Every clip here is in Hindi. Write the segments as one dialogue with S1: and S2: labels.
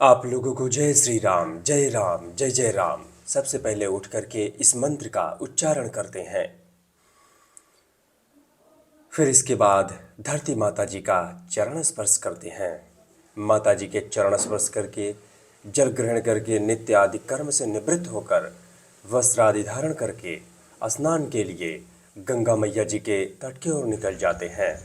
S1: आप लोगों को जय श्री राम, जय राम, जय जय राम। सबसे पहले उठ करके इस मंत्र का उच्चारण करते हैं। फिर इसके बाद धरती माता जी का चरण स्पर्श करते हैं। माता जी के चरण स्पर्श करके जल ग्रहण करके नित्य आदि कर्म से निवृत्त होकर वस्त्र आदि धारण करके स्नान के लिए गंगा मैया जी के तट की ओर निकल जाते हैं।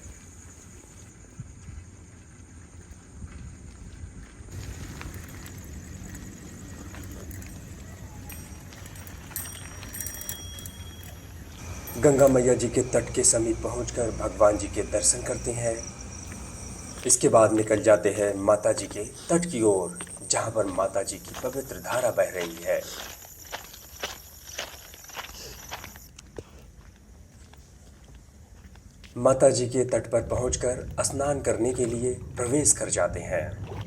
S1: गंगा मैया जी के तट के समीप पहुंचकर भगवान जी के दर्शन करते हैं। इसके बाद निकल जाते हैं माता जी के तट की ओर, जहां पर माता जी की पवित्र धारा बह रही है। माता जी के तट पर पहुंचकर स्नान करने के लिए प्रवेश कर जाते हैं।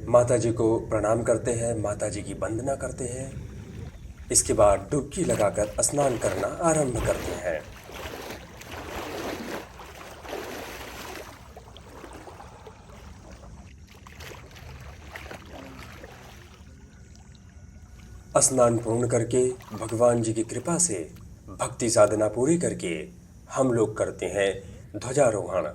S1: माता जी को प्रणाम करते हैं, माता जी की वंदना करते हैं। इसके बाद डुबकी लगाकर स्नान करना आरंभ करते हैं। स्नान पूर्ण करके भगवान जी की कृपा से भक्ति साधना पूरी करके हम लोग करते हैं ध्वजारोहण।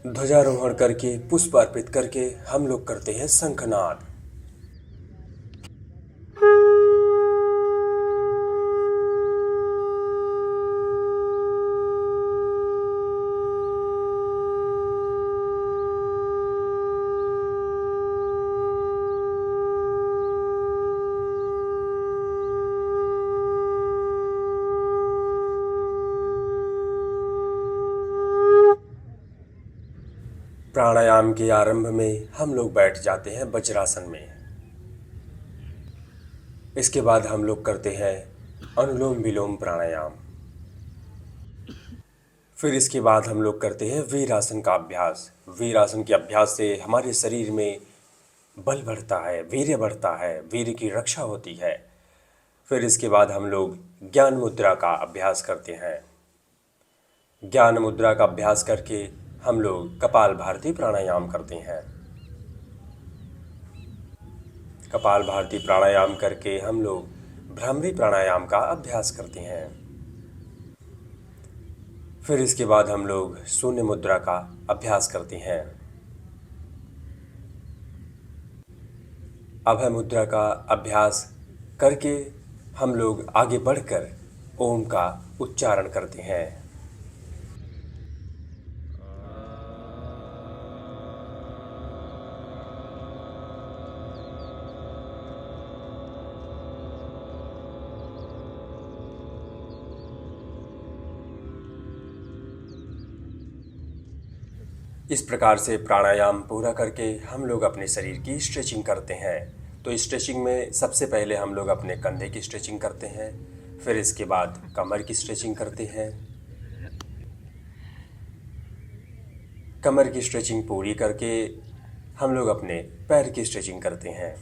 S1: ध्वजारोहण करके पुष्प अर्पित करके हम लोग करते हैं शंखनाद। प्राणायाम के आरंभ में हम लोग बैठ जाते हैं वज्रासन में। इसके बाद हम लोग करते हैं अनुलोम विलोम प्राणायाम। फिर इसके बाद हम लोग करते हैं वीरासन का अभ्यास। वीरासन के अभ्यास से हमारे शरीर में बल बढ़ता है, वीर्य बढ़ता है, वीर्य की रक्षा होती है। फिर इसके बाद हम लोग ज्ञान मुद्रा का अभ्यास करते हैं। ज्ञान मुद्रा का अभ्यास करके हम लोग कपाल भारती प्राणायाम करते हैं। कपाल भारती प्राणायाम करके हम लोग भ्रामरी प्राणायाम का अभ्यास करते हैं। फिर इसके बाद हम लोग शून्य मुद्रा का अभ्यास करते हैं। अभय मुद्रा का अभ्यास करके हम लोग आगे बढ़कर ओम का उच्चारण करते हैं। इस प्रकार से प्राणायाम पूरा करके हम लोग अपने शरीर की स्ट्रेचिंग करते हैं। तो स्ट्रेचिंग में सबसे पहले हम लोग अपने कंधे की स्ट्रेचिंग करते हैं। फिर इसके बाद कमर की स्ट्रेचिंग करते हैं। कमर की स्ट्रेचिंग पूरी करके हम लोग अपने पैर की स्ट्रेचिंग करते हैं।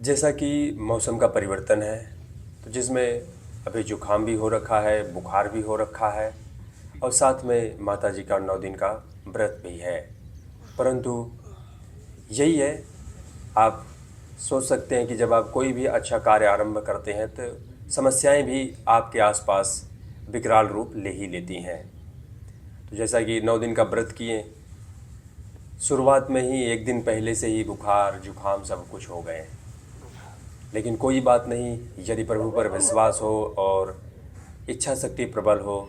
S1: जैसा कि मौसम का परिवर्तन है, तो जिसमें अभी जुकाम भी हो रखा है, बुखार भी हो रखा है और साथ में माता जी का 9 दिन का व्रत भी है। परंतु यही है, आप सोच सकते हैं कि जब आप कोई भी अच्छा कार्य आरंभ करते हैं तो समस्याएं भी आपके आसपास विकराल रूप ले ही लेती हैं। तो जैसा कि 9 दिन का व्रत किए, शुरुआत में ही 1 दिन पहले से ही बुखार जुखाम सब कुछ हो गए। लेकिन कोई बात नहीं, यदि प्रभु पर विश्वास हो और इच्छा शक्ति प्रबल हो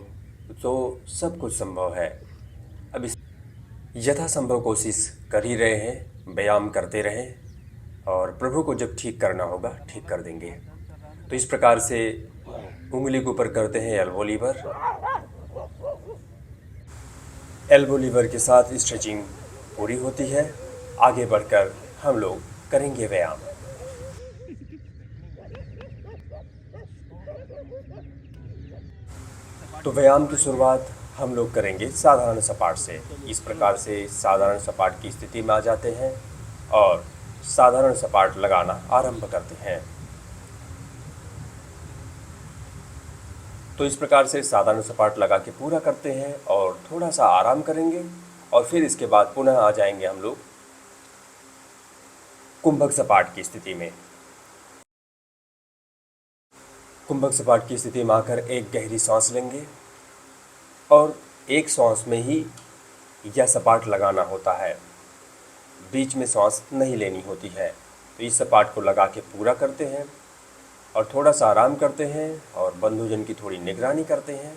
S1: तो सब कुछ संभव है। अब इस यथासंभव कोशिश कर ही रहे हैं, व्यायाम करते रहें और प्रभु को जब ठीक करना होगा ठीक कर देंगे। तो इस प्रकार से उंगली के ऊपर करते हैं एल्बो लीवर। एल्बो लीवर के साथ स्ट्रेचिंग पूरी होती है। आगे बढ़कर हम लोग करेंगे व्यायाम। तो व्यायाम की शुरुआत हम लोग करेंगे साधारण सपाट से। इस प्रकार से साधारण सपाट की स्थिति में आ जाते हैं और साधारण सपाट लगाना आरंभ करते हैं। तो इस प्रकार से साधारण सपाट लगा के पूरा करते हैं और थोड़ा सा आराम करेंगे और फिर इसके बाद पुनः आ जाएंगे हम लोग कुंभक सपाट की स्थिति में। कुंभक सपाट की स्थिति में आकर एक गहरी सांस लेंगे और एक सांस में ही यह सपाट लगाना होता है, बीच में सांस नहीं लेनी होती है। तो इस सपाट को लगा के पूरा करते हैं और थोड़ा सा आराम करते हैं और बंधुजन की थोड़ी निगरानी करते हैं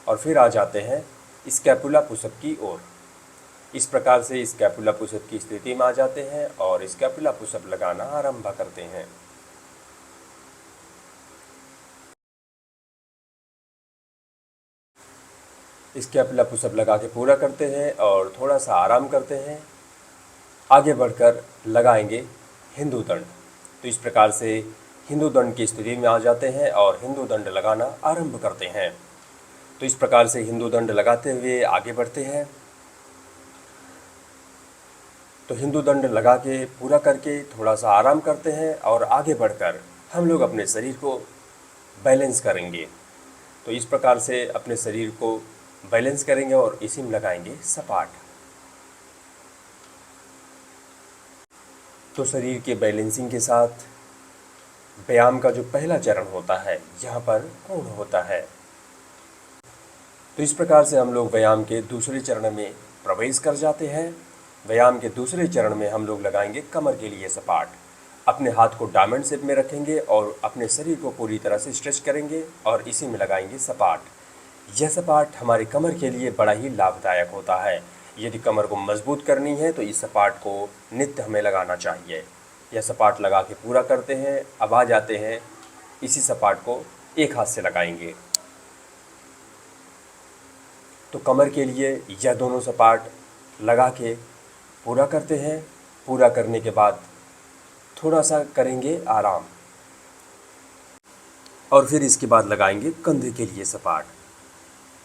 S1: और फिर आ जाते हैं स्कैपुला पुशअप की ओर। इस प्रकार से स्कैपुला पुशअप की स्थिति में आ जाते हैं और स्कैपुला पुशअप लगाना आरंभ करते हैं। स्कैपुला पुशअप लगा के पूरा करते हैं और थोड़ा सा आराम करते हैं। आगे बढ़कर लगाएंगे हिंदू दंड। तो इस प्रकार से हिंदू दंड की स्थिति में आ जाते हैं और हिंदू दंड लगाना आरंभ करते हैं। तो इस प्रकार से हिंदू दंड लगाते हुए आगे बढ़ते हैं। तो हिंदू दंड लगा के पूरा करके थोड़ा सा आराम करते हैं और आगे बढ़कर हम लोग अपने शरीर को बैलेंस करेंगे। तो इस प्रकार से अपने शरीर को बैलेंस करेंगे और इसी में लगाएंगे सपाट। तो शरीर के बैलेंसिंग के साथ व्यायाम का जो पहला चरण होता है यहाँ पर पूर्ण होता है। तो इस प्रकार से हम लोग व्यायाम के दूसरे चरण में प्रवेश कर जाते हैं। व्यायाम के दूसरे चरण में हम लोग लगाएंगे कमर के लिए सपाट। अपने हाथ को डायमंड शेप में रखेंगे और अपने शरीर को पूरी तरह से स्ट्रेच करेंगे और इसी में लगाएंगे सपाट। यह सपाट हमारी कमर के लिए बड़ा ही लाभदायक होता है। यदि कमर को मजबूत करनी है तो इस सपाट को नित्य हमें लगाना चाहिए। यह सपाट लगा के पूरा करते हैं। अब आ जाते हैं इसी सपाट को एक हाथ से लगाएंगे। तो कमर के लिए यह दोनों सपाट लगा के पूरा करते हैं। पूरा करने के बाद थोड़ा सा करेंगे आराम और फिर इसके बाद लगाएंगे कंधे के लिए सपाट,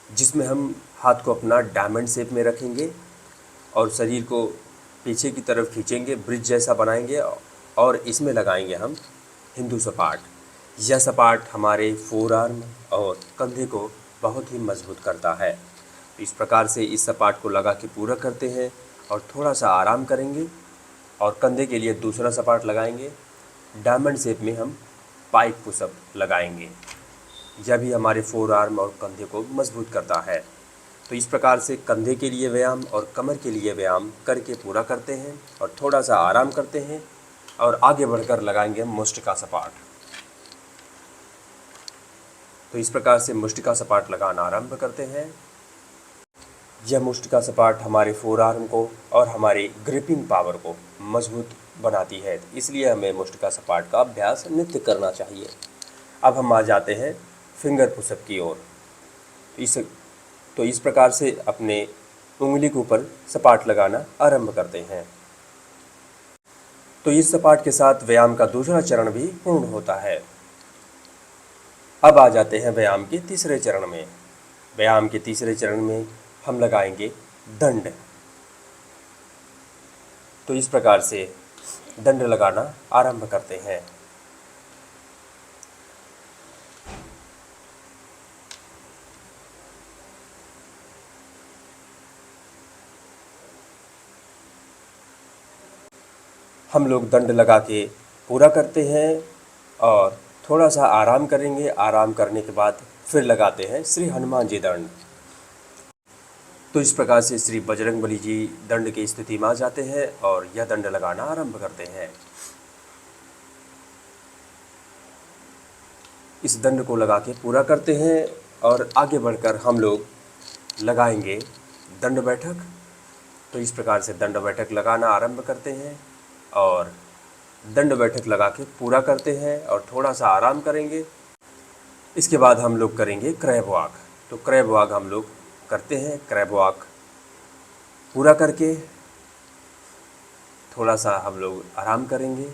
S1: जिसमें हम हाथ को अपना डायमंड शेप में रखेंगे और शरीर को पीछे की तरफ खींचेंगे, ब्रिज जैसा बनाएंगे और इसमें लगाएंगे हम हिंदू सपाट। यह सपाट हमारे फोर आर्म और कंधे को बहुत ही मजबूत करता है। इस प्रकार से इस सपाट को लगा के पूरा करते हैं और थोड़ा सा आराम करेंगे और कंधे के लिए दूसरा सपाट लगाएंगे। डायमंड शेप में हम पाइक पुशअप लगाएंगे। यह भी हमारे फोर आर्म और कंधे को मजबूत करता है। तो इस प्रकार से कंधे के लिए व्यायाम और कमर के लिए व्यायाम करके पूरा करते हैं और थोड़ा सा आराम करते हैं और आगे बढ़कर लगाएंगे मुष्टिका सपाट। तो इस प्रकार से मुष्टिका सपाट लगाना आरंभ करते हैं। यह मुष्टिका सपाट हमारे फोर आर्म को और हमारी ग्रिपिंग पावर को मजबूत बनाती है, इसलिए हमें मुष्टिका सपाट का अभ्यास नित्य करना चाहिए। अब हम आ जाते हैं फिंगर पुशअप की ओर। तो इस प्रकार से अपने उंगली के ऊपर सपाट लगाना आरंभ करते हैं। तो इस सपाट के साथ व्यायाम का दूसरा चरण भी पूर्ण होता है। अब आ जाते हैं व्यायाम के तीसरे चरण में। व्यायाम के तीसरे चरण में हम लगाएंगे दंड। तो इस प्रकार से दंड लगाना आरंभ करते हैं। हम लोग दंड लगा के पूरा करते हैं और थोड़ा सा आराम करेंगे। आराम करने के बाद फिर लगाते हैं श्री हनुमान जी दंड। तो इस प्रकार से श्री बजरंगबली जी दंड की स्थिति में आ जाते हैं और यह दंड लगाना आरंभ करते हैं। इस दंड को लगा के पूरा करते हैं और आगे बढ़कर हम लोग लगाएंगे दंड बैठक। तो इस प्रकार से दंड बैठक लगाना आरंभ करते हैं और दंड बैठक लगा के पूरा करते हैं और थोड़ा सा आराम करेंगे। इसके बाद हम लोग करेंगे क्रैब वॉक। तो क्रैब वॉक हम लोग करते हैं। क्रैब वॉक पूरा करके थोड़ा सा हम लोग आराम करेंगे।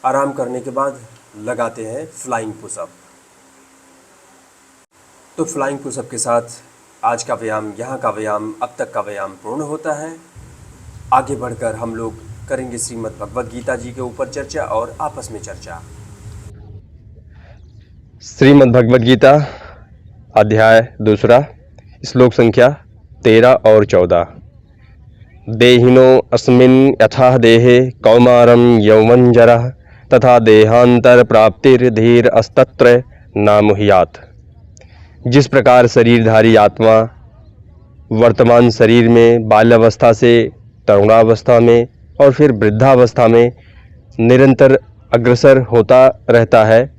S1: आराम करने के बाद लगाते हैं फ्लाइंग पुशअप। तो फ्लाइंग पुशअप के साथ आज का व्यायाम, यहाँ का व्यायाम, अब तक का व्यायाम पूर्ण होता है। आगे बढ़कर हम लोग करेंगे श्रीमद् भगवद गीता जी के ऊपर चर्चा और आपस में चर्चा।
S2: श्रीमद् भगवद गीता अध्याय 2, श्लोक संख्या 13 और 14। देहिनो अस्मिन् यथा देहे कौमारं यौवनजरः तथा देहांतर प्राप्तिर्धीर अस्तत्र नामुह्यात्। जिस प्रकार शरीरधारी आत्मा वर्तमान शरीर में बाल्यावस्था से तरुणावस्था में और फिर वृद्धावस्था में निरंतर अग्रसर होता रहता है,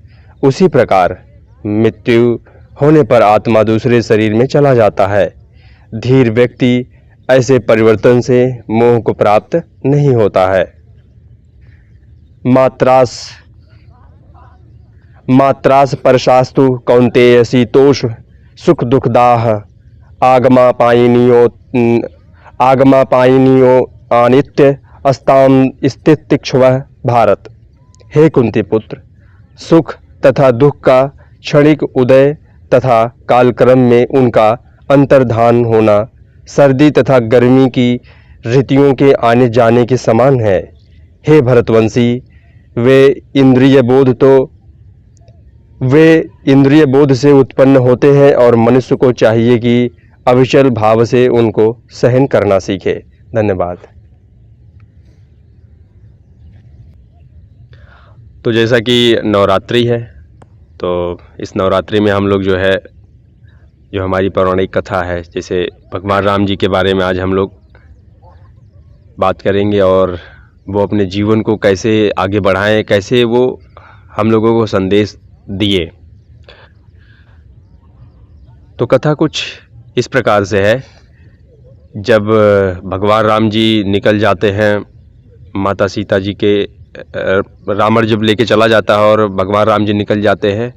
S2: उसी प्रकार मृत्यु होने पर आत्मा दूसरे शरीर में चला जाता है। धीर व्यक्ति ऐसे परिवर्तन से मोह को प्राप्त नहीं होता है। मात्रास परशास्तु कौन्तेय शीतोष सुख दुखदाह आगमापायिनियो अनित्य अस्ताम स्थितिक्षुव भारत। हे कुंती पुत्र, सुख तथा दुख का क्षणिक उदय तथा कालक्रम में उनका अंतर्धान होना सर्दी तथा गर्मी की ऋतुओं के आने जाने के समान है। हे भरतवंशी, वे इंद्रिय बोध से उत्पन्न होते हैं और मनुष्य को चाहिए कि अविचल भाव से उनको सहन करना सीखे। धन्यवाद। तो जैसा कि नवरात्रि है, तो इस नवरात्रि में हम लोग जो हमारी पौराणिक कथा है, जैसे भगवान राम जी के बारे में आज हम लोग बात करेंगे और वो अपने जीवन को कैसे आगे बढ़ाएं, कैसे वो हम लोगों को संदेश दिए। तो कथा कुछ इस प्रकार से है। जब भगवान राम जी निकल जाते हैं, माता सीता जी के रावण जब लेके चला जाता है और भगवान राम जी निकल जाते हैं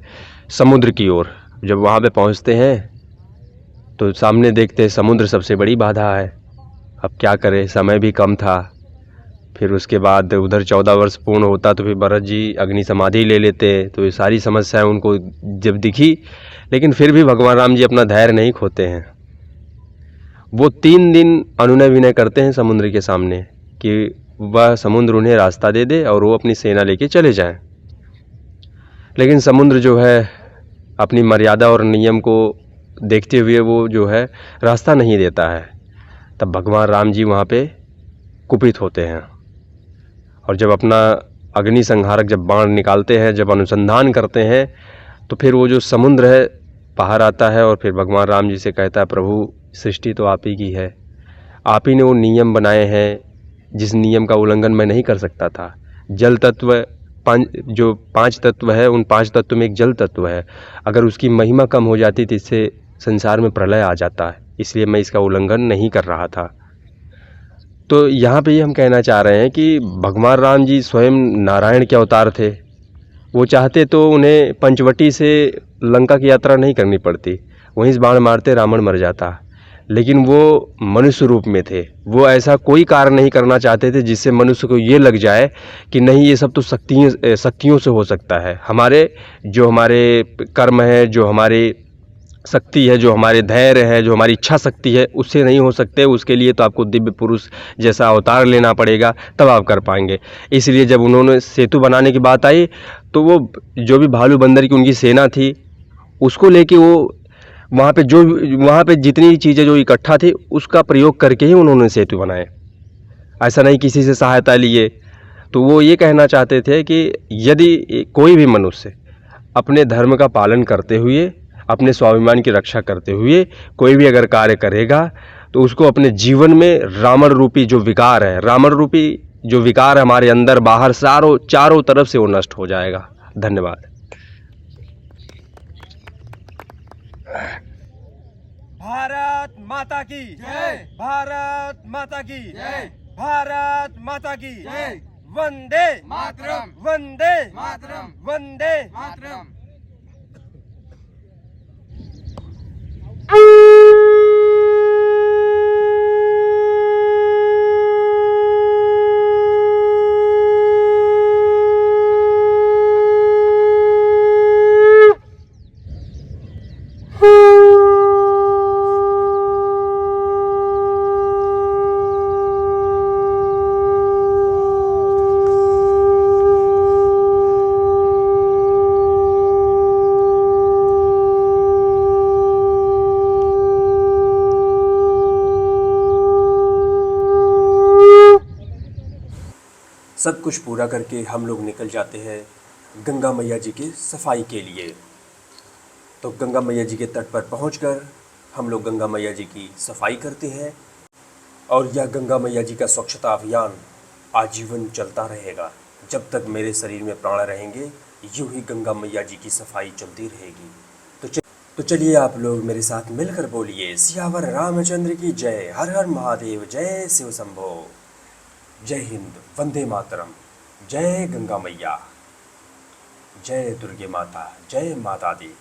S2: समुद्र की ओर। जब वहाँ पे पहुँचते हैं तो सामने देखते हैं समुद्र सबसे बड़ी बाधा है। अब क्या करें, समय भी कम था। फिर उसके बाद उधर 14 वर्ष पूर्ण होता तो फिर भरत जी अग्नि समाधि ले लेते। तो ये सारी समस्याएं उनको जब दिखी, लेकिन फिर भी भगवान राम जी अपना धैर्य नहीं खोते हैं। वो 3 दिन अनुनय विनय करते हैं समुद्र के सामने कि वह समुद्र उन्हें रास्ता दे दे और वो अपनी सेना लेके चले जाएं। लेकिन समुद्र अपनी मर्यादा और नियम को देखते हुए वो रास्ता नहीं देता है। तब भगवान राम जी वहाँ पे कुपित होते हैं और जब अपना अग्नि संहारक जब बाण निकालते हैं, जब अनुसंधान करते हैं, तो फिर वो जो समुद्र है बाहर आता है और फिर भगवान राम जी से कहता है, प्रभु सृष्टि तो आप ही की है, आप ही ने वो नियम बनाए हैं जिस नियम का उल्लंघन मैं नहीं कर सकता था। जल तत्व जो 5 तत्व है, उन 5 तत्व में एक जल तत्व है। अगर उसकी महिमा कम हो जाती तो इससे संसार में प्रलय आ जाता है, इसलिए मैं इसका उल्लंघन नहीं कर रहा था। तो यहाँ पे हम कहना चाह रहे हैं कि भगवान राम जी स्वयं नारायण के अवतार थे। वो चाहते तो उन्हें पंचवटी से लंका की यात्रा नहीं करनी पड़ती, वहीं से बाण मारते रावण मर जाता। लेकिन वो मनुष्य रूप में थे, वो ऐसा कोई कार्य नहीं करना चाहते थे जिससे मनुष्य को ये लग जाए कि नहीं ये सब तो शक्तियों से हो सकता है। हमारे कर्म है, जो हमारी शक्ति है, जो हमारे धैर्य है, जो हमारी इच्छा शक्ति है, उससे नहीं हो सकते। उसके लिए तो आपको दिव्य पुरुष जैसा अवतार लेना पड़ेगा, तब आप कर पाएंगे। इसलिए जब उन्होंने सेतु बनाने की बात आई तो वो जो भी भालू बंदर की उनकी सेना थी उसको लेके वो वहाँ पे जितनी चीज़ें जो इकट्ठा थी उसका प्रयोग करके ही उन्होंने सेतु बनाए, ऐसा नहीं किसी से सहायता लिए। तो वो ये कहना चाहते थे कि यदि कोई भी मनुष्य अपने धर्म का पालन करते हुए, अपने स्वाभिमान की रक्षा करते हुए कोई भी अगर कार्य करेगा तो उसको अपने जीवन में रावण रूपी जो विकार है हमारे अंदर बाहर चारों तरफ से वो नष्ट हो जाएगा। धन्यवाद।
S3: भारत माता की जय, भारत माता की जय, भारत माता की जय। वंदे मातरम, वंदे मातरम, वंदे मातरम।
S1: सब कुछ पूरा करके हम लोग निकल जाते हैं गंगा मैया जी की सफाई के लिए। तो गंगा मैया जी के तट पर पहुंचकर हम लोग गंगा मैया जी की सफाई करते हैं और यह गंगा मैया जी का स्वच्छता अभियान आजीवन चलता रहेगा। जब तक मेरे शरीर में प्राण रहेंगे यूं ही गंगा मैया जी की सफाई चलती रहेगी। तो चलिए आप लोग मेरे साथ मिलकर बोलिए सियावर रामचंद्र की जय, हर हर महादेव, जय शिव शंभो, जय हिंद, वंदे मातरम, जय गंगा मैया, जय दुर्गे माता, जय माता दी।